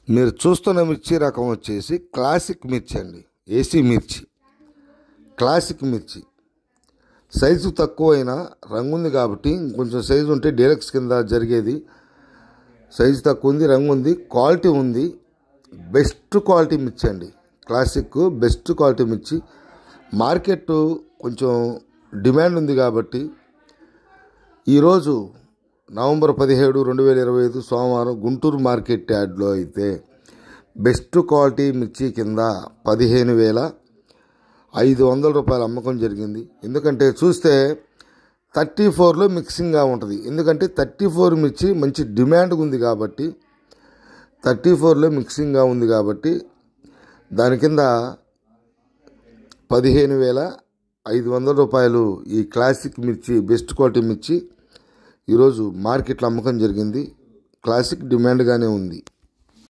మీరు చూస్తున్న మిర్చి రకం వచ్చేసి క్లాసిక్ మిర్చి అండి. ఏసీ మిర్చి, క్లాసిక్ మిర్చి. సైజు తక్కువైనా రంగు ఉంది కాబట్టి, కొంచెం సైజు ఉంటే డీలక్స్ కింద జరిగేది. సైజు తక్కువ ఉంది, రంగు ఉంది, క్వాలిటీ ఉంది. బెస్ట్ క్వాలిటీ మిర్చి అండి. క్లాసిక్ బెస్ట్ క్వాలిటీ మిర్చి. మార్కెట్ కొంచెం డిమాండ్ ఉంది కాబట్టి ఈరోజు నవంబర్ 17, 2025 సోమవారం గుంటూరు మార్కెట్ యార్డ్లో అయితే బెస్ట్ క్వాలిటీ మిర్చి కింద 15,500 రూపాయలు అమ్మకం జరిగింది. ఎందుకంటే చూస్తే 34లో మిక్సింగ్గా ఉంటుంది. ఎందుకంటే 34 మిర్చి మంచి డిమాండ్ ఉంది కాబట్టి, 34లో మిక్సింగ్గా ఉంది కాబట్టి దాని కింద 15,500 రూపాయలు ఈ క్లాసిక్ మిర్చి, బెస్ట్ క్వాలిటీ మిర్చి ఈరోజు మార్కెట్లో అమ్మకం జరిగింది. క్లాసిక్ డిమాండ్గానే ఉంది.